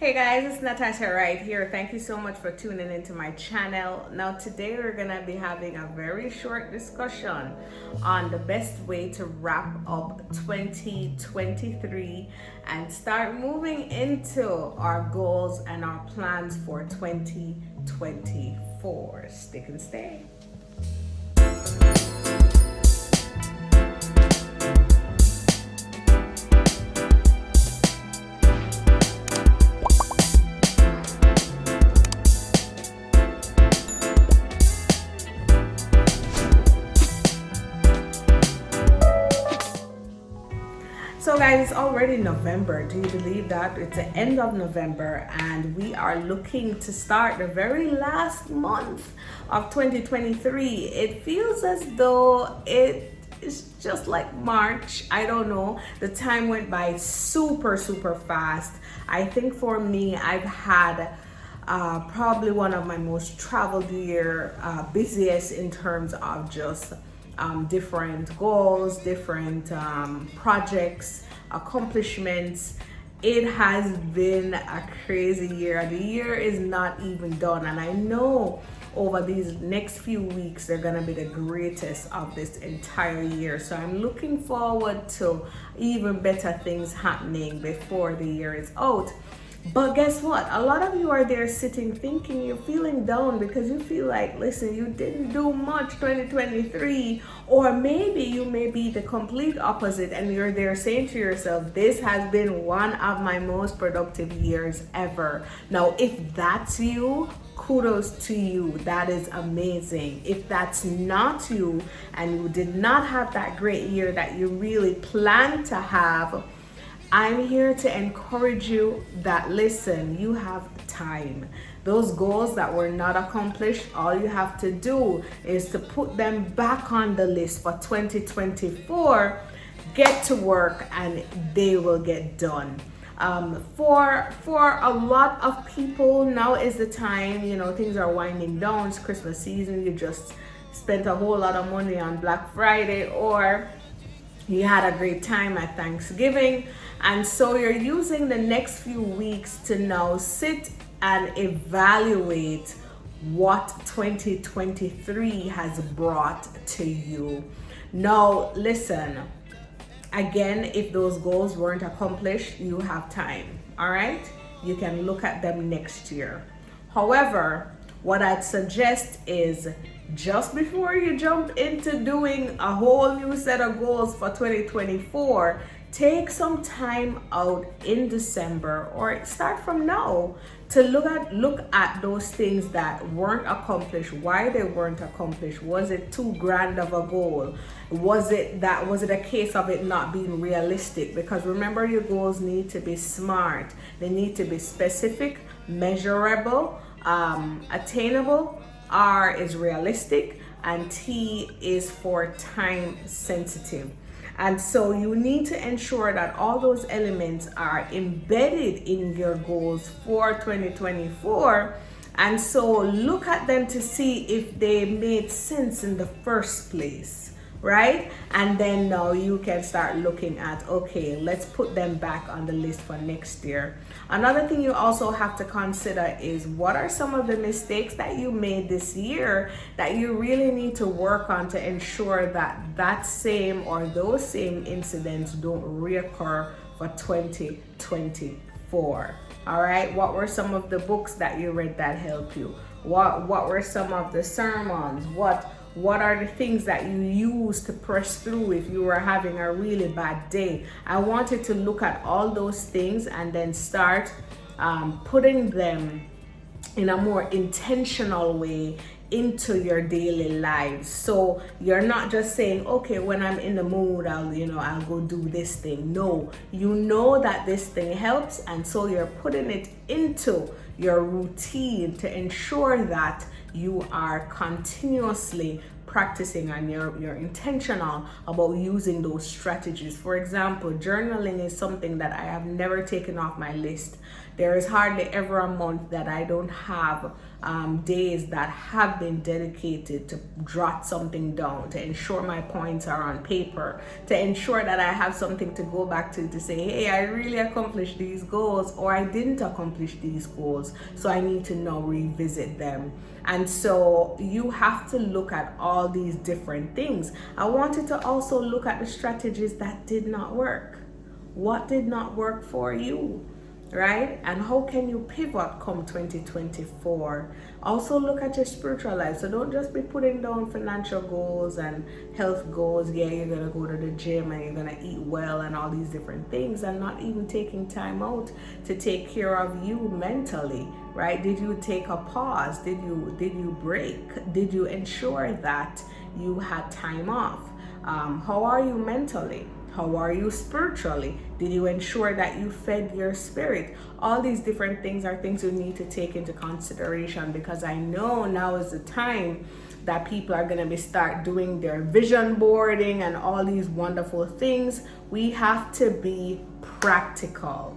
Hey guys, it's Natassiawright here. Thank you so much for tuning into my channel. Now today we're gonna be having a very short discussion on the best way to wrap up 2023 and start moving into our goals and our plans for 2024. Stick and stay. So guys, it's already November. Do you believe that? It's the end of November and we are looking to start the very last month of 2023. It feels as though it is just like March. I don't know. The time went by super fast. I think for me, I've had probably one of my most traveled year, busiest in terms of just different goals, different projects, accomplishments. It has been a crazy year. The year is not even done, and I know over these next few weeks they're gonna be the greatest of this entire year. So I'm looking forward to even better things happening before the year is out. But guess what? A lot of you are there sitting thinking you're feeling down because you feel like, listen, you didn't do much 2023, or maybe you may be the complete opposite and you're there saying to yourself, this has been one of my most productive years ever. Now, if that's you, kudos to you. That is amazing. If that's not you and you did not have that great year that you really planned to have, I'm here to encourage you that, listen, you have time. Those goals that were not accomplished, all you have to do is to put them back on the list for 2024, get to work, and they will get done. For a lot of people, now is the time, things are winding down. It's Christmas season. You just spent a whole lot of money on Black Friday, or you had a great time at Thanksgiving, and so you're using the next few weeks to now sit and evaluate what 2023 has brought to you. Now, listen, again, if those goals weren't accomplished, you have time, all right? You can look at them next year. However, what I'd suggest is just before you jump into doing a whole new set of goals for 2024, take some time out in December or start from now to look at those things that weren't accomplished, why they weren't accomplished. Was it too grand of a goal? Was it a case of it not being realistic? Because remember, your goals need to be smart. They need to be specific, measurable, attainable. R is realistic, and T is for time sensitive. And so you need to ensure that all those elements are embedded in your goals for 2024. And so look at them to see if they made sense in the first place, right? And then now you can start looking at, okay, let's put them back on the list for next year. Another thing you also have to consider is, what are some of the mistakes that you made this year that you really need to work on to ensure that that same or those same incidents don't reoccur for 2024. All right, what were some of the books that you read that helped you? What were some of the sermons? What are the things that you use to press through if you were having a really bad day? I wanted to look at all those things and then start putting them in a more intentional way into your daily lives. So you're not just saying, okay, when I'm in the mood, I'll go do this thing. No, you know that this thing helps, and so you're putting it into your routine to ensure that you are continuously practicing and you're intentional about using those strategies. For example, journaling is something that I have never taken off my list. There is hardly ever a month that I don't have days that have been dedicated to jot something down, to ensure my points are on paper, to ensure that I have something to go back to say, hey, I really accomplished these goals, or I didn't accomplish these goals, so I need to now revisit them. And so you have to look at all these different things. I wanted to also look at the strategies that did not work. What did not work for you? Right? And how can you pivot come 2024? Also look at your spiritual life. So don't just be putting down financial goals and health goals. Yeah, you're gonna go to the gym and you're gonna eat well and all these different things, and not even taking time out to take care of you mentally. Right? Did you take a pause? Did you break? Did you ensure that you had time off? How are you mentally? How are you spiritually? Did you ensure that you fed your spirit? All these different things are things you need to take into consideration, because I know now is the time that people are going to start doing their vision boarding and all these wonderful things. We have to be practical.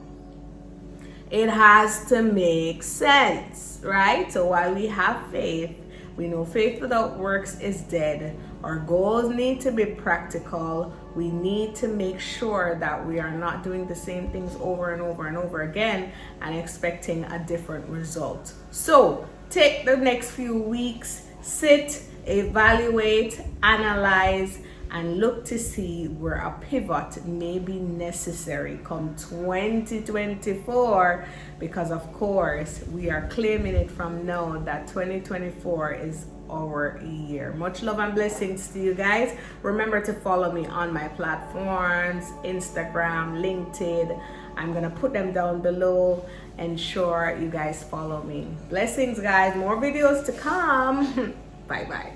It has to make sense, right? So while we have faith, we know faith without works is dead. Our goals need to be practical. We need to make sure that we are not doing the same things over and over and over again and expecting a different result. So take the next few weeks, sit, evaluate, analyze, and look to see where a pivot may be necessary come 2024, because of course we are claiming it from now that 2024 is our year. Much love and blessings to you guys. Remember to follow me on my platforms, Instagram, LinkedIn. I'm gonna put them down below. Ensure you guys follow me. Blessings, guys. More videos to come. Bye bye.